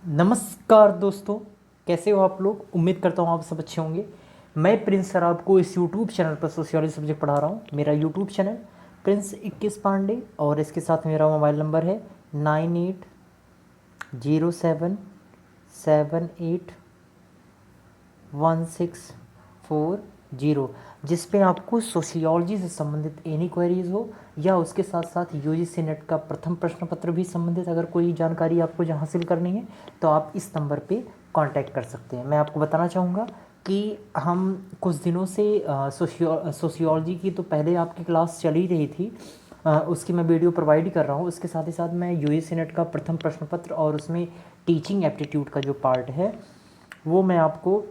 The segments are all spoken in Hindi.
नमस्कार दोस्तों। कैसे हो आप लोग। उम्मीद करता हूँ आप सब अच्छे होंगे। मैं प्रिंस सर आपको इस यूट्यूब चैनल पर सोशियोलॉजी सब्जेक्ट पढ़ा रहा हूँ। मेरा यूट्यूब चैनल प्रिंस 21 पांडे और इसके साथ मेरा मोबाइल नंबर है 98078164 जिस पे आपको सोशियोलॉजी से संबंधित एनी क्वेरीज हो या उसके साथ साथ यूजीसी नेट का प्रथम प्रश्न पत्र भी संबंधित अगर कोई जानकारी आपको हासिल करनी है तो आप इस नंबर पे कांटेक्ट कर सकते हैं। मैं आपको बताना चाहूँगा कि हम कुछ दिनों से सोशियोलॉजी की तो पहले आपकी क्लास चल ही रही थी, उसकी मैं वीडियो प्रोवाइड कर रहा हूँ। उसके साथ ही साथ मैं यूजीसी नेट का प्रथम प्रश्न पत्र और उसमें टीचिंग एप्टीट्यूड का जो पार्ट है वो मैं आपको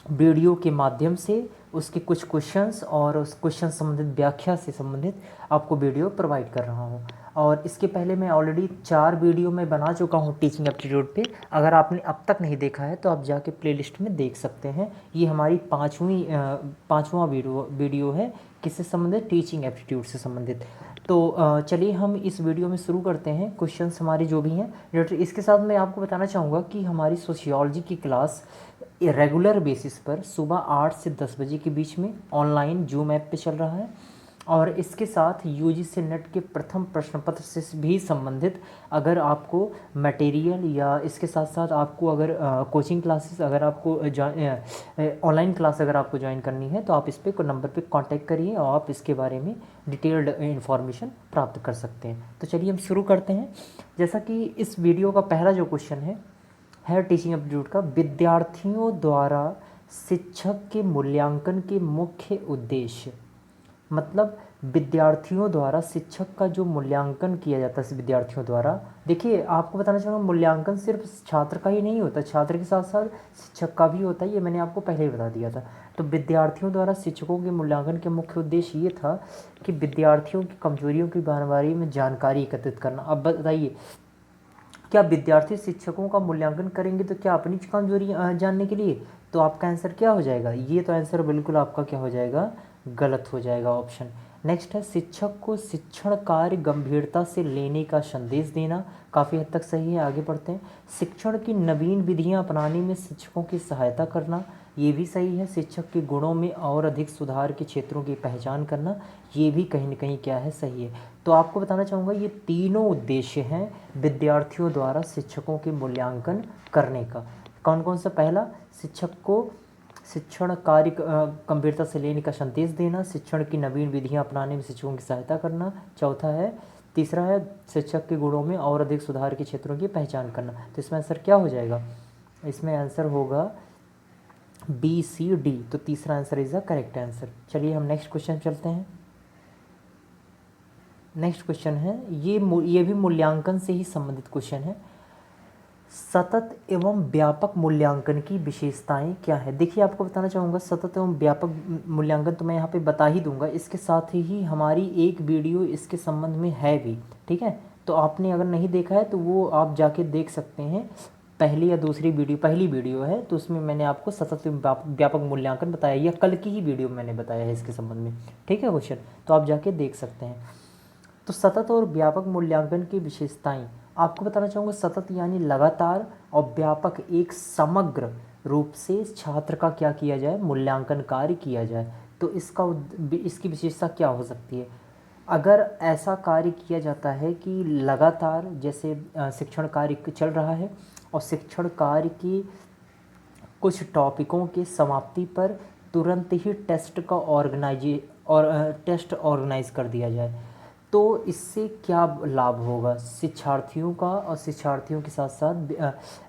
वीडियो के माध्यम से उसके कुछ क्वेश्चंस और उस क्वेश्चन संबंधित व्याख्या से संबंधित आपको वीडियो प्रोवाइड कर रहा हूँ। और इसके पहले मैं ऑलरेडी 4 वीडियो में बना चुका हूँ टीचिंग एप्टीट्यूड पे। अगर आपने अब तक नहीं देखा है तो आप जाके प्लेलिस्ट में देख सकते हैं। ये हमारी पाँचवा वीडियो है किससे संबंधित, टीचिंग एप्टीट्यूड से संबंधित। तो चलिए हम इस वीडियो में शुरू करते हैं। क्वेश्चंस हमारे जो भी हैं इसके साथ मैं आपको बताना चाहूँगा कि हमारी सोशियोलॉजी की क्लास रेगुलर बेसिस पर सुबह 8 से 10 बजे के बीच में ऑनलाइन जूम ऐप पे चल रहा है। और इसके साथ यूजीसी नेट के प्रथम प्रश्न पत्र से भी संबंधित अगर आपको मटेरियल या इसके साथ साथ आपको अगर कोचिंग क्लासेस अगर आपको ऑनलाइन क्लास अगर आपको ज्वाइन करनी है तो आप इस पे नंबर पे कांटेक्ट करिए और आप इसके बारे में डिटेल्ड इन्फॉर्मेशन प्राप्त कर सकते हैं। तो चलिए हम शुरू करते हैं। जैसा कि इस वीडियो का पहला जो क्वेश्चन है टीचिंग एप्टीट्यूड का, विद्यार्थियों द्वारा शिक्षक के मूल्यांकन के मुख्य उद्देश्य। मतलब विद्यार्थियों द्वारा शिक्षक का जो मूल्यांकन किया जाता है विद्यार्थियों द्वारा, देखिए आपको बताना चाहूँगा मूल्यांकन सिर्फ छात्र का ही नहीं होता, छात्र के साथ साथ शिक्षक का भी होता है। ये मैंने आपको पहले ही बता दिया था। तो विद्यार्थियों द्वारा शिक्षकों के मूल्यांकन के मुख्य उद्देश्य ये था कि विद्यार्थियों की कमजोरियों के बारे में जानकारी एकत्रित करना। अब बताइए, क्या विद्यार्थी शिक्षकों का मूल्यांकन करेंगे तो क्या अपनी कमजोरी जानने के लिए? तो आपका आंसर क्या हो जाएगा? ये तो आंसर बिल्कुल आपका क्या हो जाएगा, गलत हो जाएगा ऑप्शन। नेक्स्ट है शिक्षक को शिक्षण कार्य गंभीरता से लेने का संदेश देना। काफ़ी हद तक सही है, आगे बढ़ते हैं। शिक्षण की नवीन विधियां अपनाने में शिक्षकों की सहायता करना, ये भी सही है। शिक्षक के गुणों में और अधिक सुधार के क्षेत्रों की पहचान करना, ये भी कहीं ना कहीं क्या है, सही है। तो आपको बताना चाहूँगा ये तीनों उद्देश्य हैं विद्यार्थियों द्वारा शिक्षकों के मूल्यांकन करने का। कौन कौन सा? पहला, शिक्षक को शिक्षण कार्य गंभीरता से लेने का संदेश देना। शिक्षण की नवीन विधियां अपनाने में शिक्षकों की सहायता करना। चौथा है, तीसरा है शिक्षक के गुणों में और अधिक सुधार के क्षेत्रों की पहचान करना। तो इसमें आंसर क्या हो जाएगा? इसमें आंसर होगा बी सी डी। तो तीसरा answer is the correct answer. चलिए हम नेक्स्ट क्वेश्चन चलते हैं। नेक्स्ट क्वेश्चन है, ये भी मूल्यांकन से ही संबंधित क्वेश्चन है। सतत एवं व्यापक मूल्यांकन की विशेषताएं क्या है? देखिए आपको बताना चाहूँगा सतत एवं व्यापक मूल्यांकन तो मैं यहाँ पे बता ही दूंगा, इसके साथ ही हमारी एक वीडियो इसके संबंध में है भी, ठीक है। तो आपने अगर नहीं देखा है तो वो आप जाके देख सकते हैं। पहली या दूसरी वीडियो, पहली वीडियो है तो उसमें मैंने आपको सतत एवं व्यापक मूल्यांकन बताया, या कल की ही वीडियो में मैंने बताया है इसके संबंध में, ठीक है क्वेश्चन। तो आप जाके देख सकते हैं। तो सतत और व्यापक मूल्यांकन की विशेषताएं आपको बताना चाहूँगा। सतत यानी लगातार, और व्यापक एक समग्र रूप से छात्र का क्या किया जाए, मूल्यांकन कार्य किया जाए। तो इसकी विशेषता क्या हो सकती है? अगर ऐसा कार्य किया जाता है कि लगातार, जैसे शिक्षण कार्य चल रहा है और शिक्षण कार्य की कुछ टॉपिकों की समाप्ति पर तुरंत ही टेस्ट ऑर्गेनाइज कर दिया जाए, तो इससे क्या लाभ होगा शिक्षार्थियों का, और शिक्षार्थियों के साथ साथ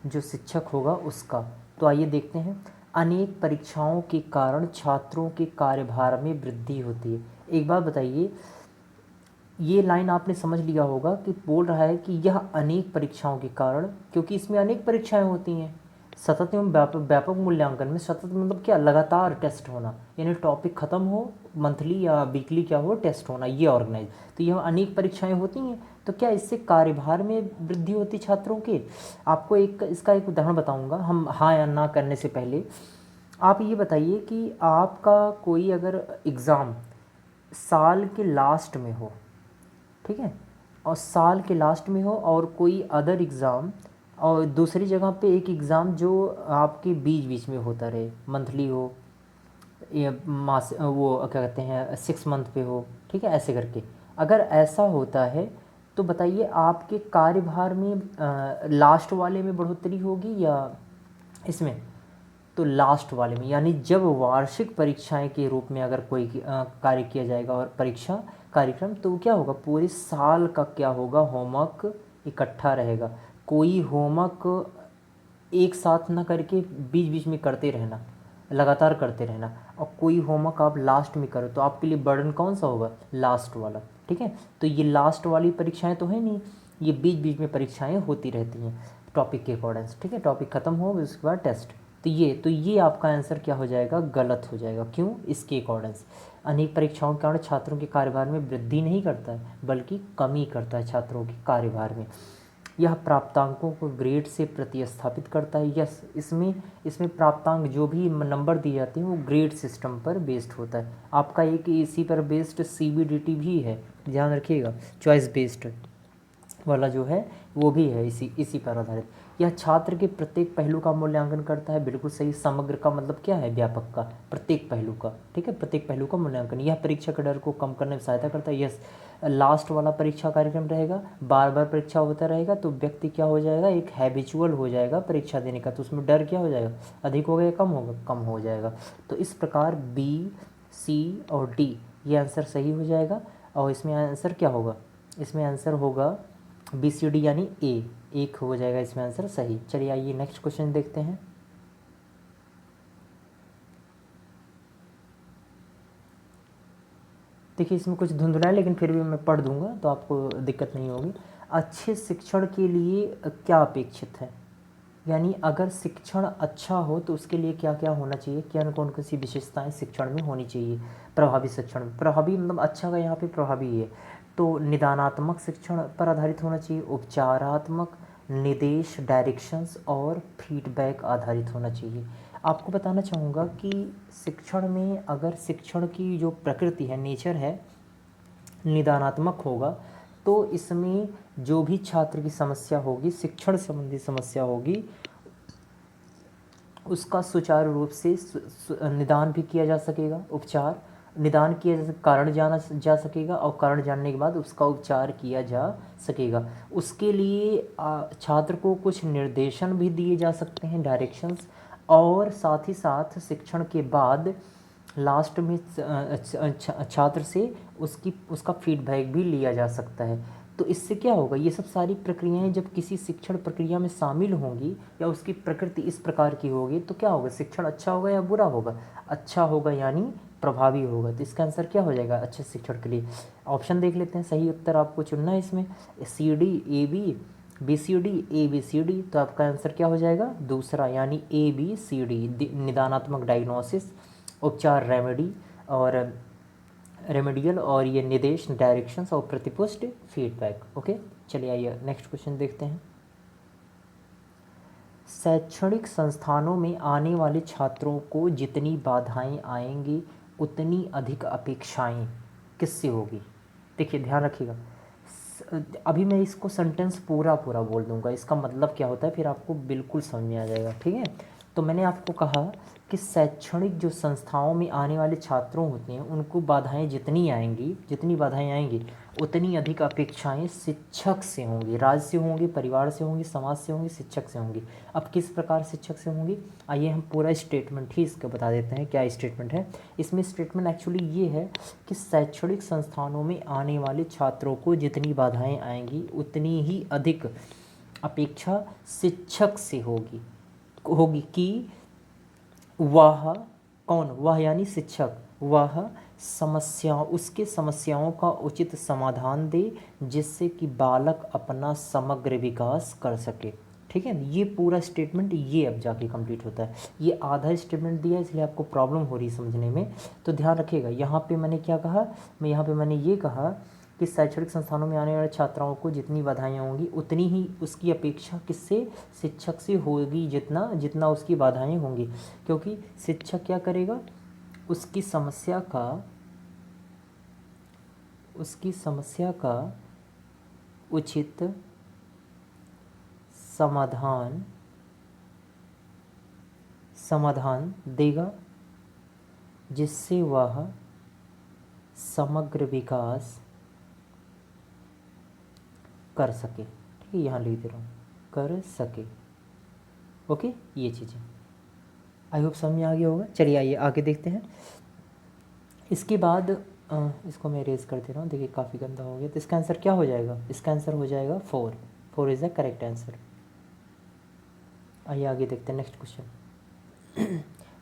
जो शिक्षक होगा उसका। तो आइए देखते हैं। अनेक परीक्षाओं के कारण छात्रों के कार्यभार में वृद्धि होती है। एक बात बताइए, ये लाइन आपने समझ लिया होगा कि बोल रहा है कि यह अनेक परीक्षाओं के कारण, क्योंकि इसमें अनेक परीक्षाएं होती हैं। सतत एवं व्यापक मूल्यांकन में सतत मतलब क्या, लगातार टेस्ट होना, यानी टॉपिक ख़त्म हो, मंथली या वीकली क्या हो, टेस्ट होना, ये ऑर्गेनाइज। तो यह अनेक परीक्षाएं होती हैं, तो क्या इससे कार्यभार में वृद्धि होती छात्रों के? आपको इसका एक उदाहरण बताऊंगा हम, हाँ या ना करने से पहले। आप ये बताइए कि आपका कोई अगर एग्ज़ाम साल के लास्ट में हो, ठीक है, और साल के लास्ट में हो, और कोई अदर एग्ज़ाम और दूसरी जगह पे एक एग्ज़ाम जो आपके बीच बीच में होता रहे, मंथली हो या मास वो क्या कहते हैं 6 मंथ पे हो, ठीक है, ऐसे करके अगर ऐसा होता है तो बताइए आपके कार्यभार में लास्ट वाले में बढ़ोतरी होगी या इसमें? तो लास्ट वाले में, यानी जब वार्षिक परीक्षाएं के रूप में अगर कोई कार्य किया जाएगा और परीक्षा कार्यक्रम, तो क्या होगा, पूरे साल का क्या होगा, होमवर्क इकट्ठा रहेगा। कोई होमवर्क एक साथ ना करके बीच बीच में करते रहना, लगातार करते रहना, और कोई होमवर्क आप लास्ट में करो तो आपके लिए बर्डन कौन सा होगा, लास्ट वाला, ठीक है। तो ये लास्ट वाली परीक्षाएं तो है नहीं, ये बीच बीच में परीक्षाएं होती रहती हैं टॉपिक के अकॉर्डिंग, ठीक है। टॉपिक खत्म हो उसके बाद टेस्ट। तो ये आपका आंसर क्या हो जाएगा, गलत हो जाएगा। क्यों? इसके अकॉर्डिंग अनेक परीक्षाओं के कारण छात्रों के कार्यभार में वृद्धि नहीं करता है बल्कि कमी करता है छात्रों के कार्यभार में। यह प्राप्तांकों को ग्रेड से प्रतिस्थापित करता है। यस, इसमें प्राप्तांक जो भी नंबर दिए जाते हैं वो ग्रेड सिस्टम पर बेस्ड होता है। आपका एक इसी पर बेस्ड CBDT भी है, ध्यान रखिएगा, चॉइस बेस्ड वाला जो है वो भी है इसी पर आधारित। यह छात्र के प्रत्येक पहलू का मूल्यांकन करता है, बिल्कुल सही। समग्र का मतलब क्या है, व्यापक का, प्रत्येक पहलू का, ठीक है, प्रत्येक पहलू का मूल्यांकन। यह परीक्षा के डर को कम करने में सहायता करता है। यस, लास्ट वाला परीक्षा कार्यक्रम रहेगा, बार बार परीक्षा होता रहेगा तो व्यक्ति क्या हो जाएगा, एक हैबिचुअल हो जाएगा परीक्षा देने का, तो उसमें डर क्या हो जाएगा, अधिक होगा या कम होगा, कम हो जाएगा। तो इस प्रकार B, C और D ये आंसर सही हो जाएगा। और इसमें आंसर क्या होगा, इसमें आंसर होगा BCD यानी ए, एक हो जाएगा इसमें आंसर सही। चलिए आइए नेक्स्ट क्वेश्चन देखते हैं। देखिए इसमें कुछ धुंधला है लेकिन फिर भी मैं पढ़ दूंगा तो आपको दिक्कत नहीं होगी। अच्छे शिक्षण के लिए क्या अपेक्षित है, यानी अगर शिक्षण अच्छा हो तो उसके लिए क्या क्या होना चाहिए, क्या कौन कौन सी विशेषताएं शिक्षण में होनी चाहिए। प्रभावी शिक्षण में, प्रभावी मतलब अच्छा का यहाँ पे प्रभावी है, तो निदानात्मक शिक्षण पर आधारित होना चाहिए, उपचारात्मक, निर्देश डायरेक्शंस और फीडबैक आधारित होना चाहिए। आपको बताना चाहूँगा कि शिक्षण में अगर शिक्षण की जो प्रकृति है, नेचर है, निदानात्मक होगा तो इसमें जो भी छात्र की समस्या होगी, शिक्षण संबंधी समस्या होगी, उसका सुचारू रूप से निदान भी किया जा सकेगा, उपचार निदान किया जा कारण जाना जा सकेगा और कारण जानने के बाद उसका उपचार किया जा सकेगा। उसके लिए छात्र को कुछ निर्देशन भी दिए जा सकते हैं, डायरेक्शंस, और साथ ही साथ शिक्षण के बाद लास्ट में छात्र से उसका फीडबैक भी लिया जा सकता है। तो इससे क्या होगा, ये सब सारी प्रक्रियाएं जब किसी शिक्षण प्रक्रिया में शामिल होंगी या उसकी प्रकृति इस प्रकार की होगी तो क्या होगा, शिक्षण अच्छा होगा या बुरा होगा, अच्छा होगा यानी प्रभावी होगा। तो इसका आंसर क्या हो जाएगा, अच्छे शिक्षण के लिए। ऑप्शन देख लेते हैं, सही उत्तर आपको चुनना है इसमें, CD AB BCD ABCD, तो आपका आंसर क्या हो जाएगा, दूसरा यानी ABCD, निदानात्मक डायग्नोसिस, उपचार रेमेडियल, और ये निर्देश डायरेक्शंस, और प्रतिपुष्टि फीडबैक। ओके, चलिए आइए नेक्स्ट क्वेश्चन देखते हैं। शैक्षणिक संस्थानों में आने वाले छात्रों को जितनी बाधाएं आएंगी उतनी अधिक अपेक्षाएं किससे होगी। देखिए ध्यान रखिएगा, अभी मैं इसको सेंटेंस पूरा पूरा बोल दूंगा, इसका मतलब क्या होता है फिर आपको बिल्कुल समझ में आ जाएगा, ठीक है। तो मैंने आपको कहा कि शैक्षणिक जो संस्थाओं में आने वाले छात्रों होते हैं उनको बाधाएं जितनी बाधाएं आएंगी उतनी अधिक अपेक्षाएं शिक्षक से होंगी, राज्य से होंगी, परिवार से होंगी, समाज से होंगी, शिक्षक से होंगी। अब किस प्रकार शिक्षक से होंगी, आइए हम पूरा स्टेटमेंट ही इसका बता देते हैं क्या स्टेटमेंट है। इसमें स्टेटमेंट एक्चुअली ये है कि शैक्षणिक संस्थानों में आने वाले छात्रों को जितनी बाधाएं आएंगी उतनी ही अधिक अपेक्षा शिक्षक से होगी कि वह, कौन, वह यानी शिक्षक, वह उसके समस्याओं का उचित समाधान दे जिससे कि बालक अपना समग्र विकास कर सके, ठीक है। ये पूरा स्टेटमेंट ये अब जाके कंप्लीट होता है, ये आधा स्टेटमेंट दिया है इसलिए आपको प्रॉब्लम हो रही है समझने में। तो ध्यान रखिएगा, यहाँ पे मैंने क्या कहा, यहाँ पे मैंने ये कहा कि शैक्षणिक संस्थानों में आने वाले छात्राओं को जितनी बाधाएं होंगी उतनी ही उसकी अपेक्षा किससे, शिक्षक से होगी, जितना उसकी बाधाएं होंगी, क्योंकि शिक्षक क्या करेगा, उसकी समस्या का उचित समाधान देगा जिससे वह समग्र विकास कर सके। ठीक है, यहाँ लिख दे रहा हूँ, कर सके। ओके, ये चीज़ें आई होप समझ में आ गया होगा। चलिए आइए आगे देखते हैं। इसके बाद इसको मैं रेज कर दे रहा हूँ, देखिए काफ़ी गंदा हो गया। तो इसका आंसर क्या हो जाएगा? इसका आंसर हो जाएगा 4। 4 इज़ द करेक्ट आंसर। आइए आगे देखते हैं नेक्स्ट क्वेश्चन।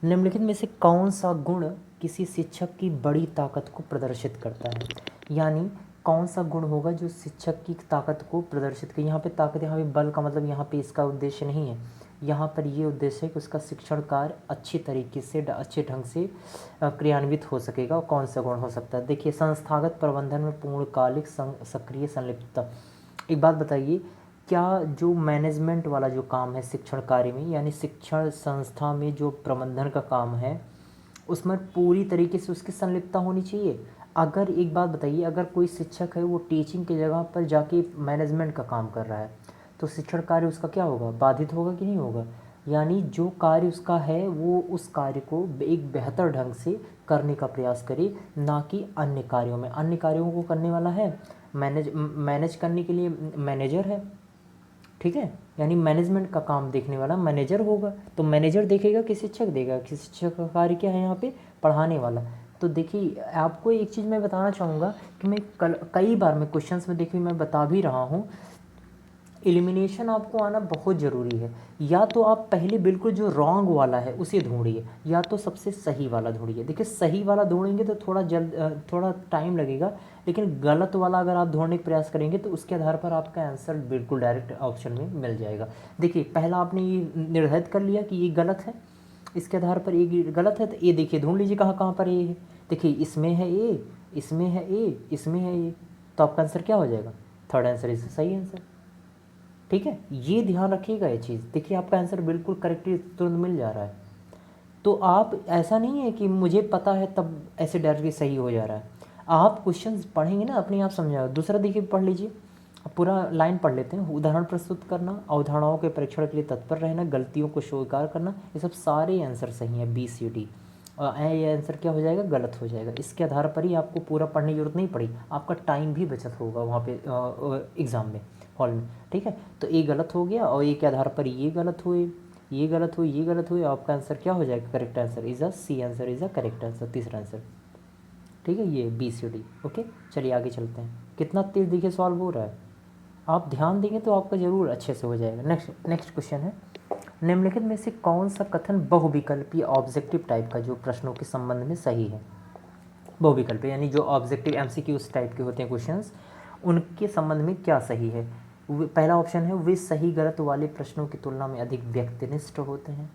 निम्नलिखित में से कौन सा गुण किसी शिक्षक की बड़ी ताकत को प्रदर्शित करता है? यानी कौन सा गुण होगा जो शिक्षक की ताकत को प्रदर्शित करे? यहाँ पे ताकत, यहाँ पे बल का मतलब यहाँ पे इसका उद्देश्य नहीं है। यहाँ पर ये उद्देश्य है कि उसका शिक्षण कार्य अच्छी तरीके से अच्छे ढंग से क्रियान्वित हो सकेगा। और कौन सा गुण हो सकता है? देखिए, संस्थागत प्रबंधन में पूर्णकालिक सक्रिय संलिप्तता। एक बात बताइए, क्या जो मैनेजमेंट वाला जो काम है शिक्षण कार्य में, यानी शिक्षण संस्था में जो प्रबंधन का काम है, उसमें पूरी तरीके से उसकी संलिप्तता होनी चाहिए? अगर एक बात बताइए, अगर कोई शिक्षक है वो टीचिंग की जगह पर जाके मैनेजमेंट का काम कर रहा है, तो शिक्षण कार्य उसका क्या होगा? बाधित होगा कि नहीं होगा? यानी जो कार्य उसका है वो उस कार्य को एक बेहतर ढंग से करने का प्रयास करे, ना कि अन्य कार्यों में। अन्य कार्यों को करने वाला है मैनेज करने के लिए मैनेजर है। ठीक है, यानी मैनेजमेंट का काम देखने वाला मैनेजर होगा। तो मैनेजर देखेगा कि शिक्षक देगा कि शिक्षक का कार्य क्या है यहाँ पे? पढ़ाने वाला। तो देखिए, आपको एक चीज़ मैं बताना चाहूँगा कि मैं कई बार मैं क्वेश्चंस में देखिए मैं बता भी रहा हूँ, एलिमिनेशन आपको आना बहुत ज़रूरी है। या तो आप पहले बिल्कुल जो रॉन्ग वाला है उसे ढूंढिए, या तो सबसे सही वाला ढूंढिए। देखिए, सही वाला ढूंढेंगे तो थोड़ा टाइम लगेगा, लेकिन गलत वाला अगर आप ढूंढने का प्रयास करेंगे तो उसके आधार पर आपका आंसर बिल्कुल डायरेक्ट ऑप्शन में मिल जाएगा। देखिए, पहला आपने ये निर्धारित कर लिया कि ये गलत है, इसके आधार पर ये गलत है, तो ये देखिए ढूंढ लीजिए कहाँ कहाँ पर ये है। देखिए, इसमें है ए, इसमें है ए, इसमें है ए, तो आपका आंसर क्या हो जाएगा? थर्ड आंसर इज सही आंसर। ठीक है, ये ध्यान रखिएगा ये चीज़। देखिए, आपका आंसर बिल्कुल करेक्टली तुरंत मिल जा रहा है। तो आप ऐसा नहीं है कि मुझे पता है तब ऐसे डायरेक्टली सही हो जा रहा है। आप क्वेश्चंस पढ़ेंगे ना, अपने आप समझाओ। दूसरा देखिए, पढ़ लीजिए, पूरा लाइन पढ़ लेते हैं। उदाहरण प्रस्तुत करना, अवधारणाओं के परीक्षण के लिए तत्पर रहना, गलतियों को स्वीकार करना, ये सब सारे आंसर सही हैं, बी सी डी। ये आंसर क्या हो जाएगा? गलत हो जाएगा। इसके आधार पर ही आपको पूरा पढ़ने की जरूरत नहीं पड़ी, आपका टाइम भी बचत होगा वहाँ पे एग्ज़ाम में, हॉल में। ठीक है, तो ये गलत हो गया, और ए के आधार पर ये गलत हुए, ये गलत हुई, ये गलत हुई। आपका आंसर क्या हो जाएगा? Correct answer is a C, answer is a correct answer, तीसरा आंसर। ठीक है, ये बी सी डी। ओके, चलिए आगे चलते हैं। कितना तेज देखिए सॉल्व हो रहा है, आप ध्यान देंगे तो आपका ज़रूर अच्छे से हो जाएगा। नेक्स्ट क्वेश्चन है, निम्नलिखित में से कौन सा कथन बहुविकल्पीय ऑब्जेक्टिव टाइप का जो प्रश्नों के संबंध में सही है? बहुविकल्पीय यानी जो ऑब्जेक्टिव एमसीक्यू उस टाइप के होते हैं क्वेश्चंस, उनके संबंध में क्या सही है? पहला ऑप्शन है, वे सही गलत वाले प्रश्नों की तुलना में अधिक व्यक्तिनिष्ठ होते हैं।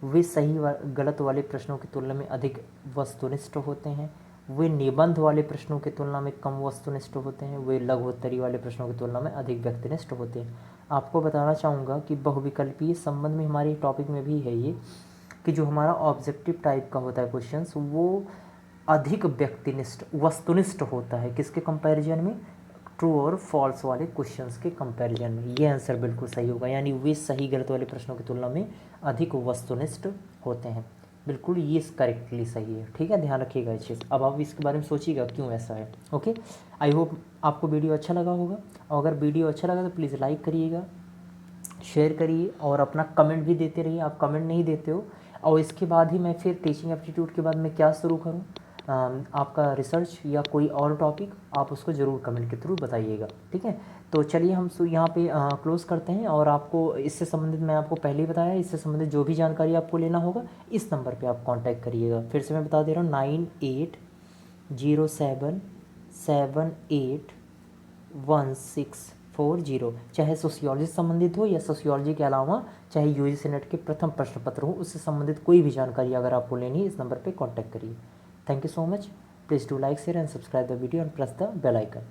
वे सही गलत वाले प्रश्नों की तुलना में अधिक वस्तुनिष्ठ होते हैं। वे निबंध वाले प्रश्नों की तुलना में कम वस्तुनिष्ठ होते हैं। वे लघुत्तरी वाले प्रश्नों की तुलना में अधिक व्यक्तिनिष्ठ होते हैं। आपको बताना चाहूँगा कि बहुविकल्पीय संबंध में हमारे टॉपिक में भी है ये, कि जो हमारा ऑब्जेक्टिव टाइप का होता है क्वेश्चंस, वो अधिक व्यक्तिनिष्ठ वस्तुनिष्ठ होता है। किसके कंपैरिजन में? ट्रू और फॉल्स वाले क्वेश्चंस के कंपैरिजन में। ये आंसर बिल्कुल सही होगा, यानी वे सही गलत वाले प्रश्नों की तुलना में अधिक वस्तुनिष्ठ होते हैं। बिल्कुल ये करेक्टली सही है। ठीक है, ध्यान रखिएगा इस चीज़। अब आप इसके बारे में सोचिएगा क्यों ऐसा है। ओके, आई होप आपको वीडियो अच्छा लगा होगा, और अगर वीडियो अच्छा लगा तो प्लीज़ लाइक करिएगा, शेयर करिए, और अपना कमेंट भी देते रहिए। आप कमेंट नहीं देते हो, और इसके बाद ही मैं फिर टीचिंग एप्टीट्यूड के बाद मैं क्या शुरू करूँ, आपका रिसर्च या कोई और टॉपिक, आप उसको ज़रूर कमेंट के थ्रू बताइएगा। ठीक है, तो चलिए हम यहाँ पे क्लोज़ करते हैं। और आपको इससे संबंधित मैं आपको पहले ही बताया, इससे संबंधित जो भी जानकारी आपको लेना होगा इस नंबर पे आप कांटेक्ट करिएगा। फिर से मैं बता दे रहा हूँ, 9807781640। चाहे सोशियोलॉजी से संबंधित हो या सोशियोलॉजी के अलावा चाहे यूजीसी नेट के प्रथम प्रश्न पत्र हो, उससे संबंधित कोई भी जानकारी अगर आपको लेनी है, इस नंबर पर कॉन्टैक्ट करिए। Thank you so much. Please do like, share and subscribe the video and press the bell icon.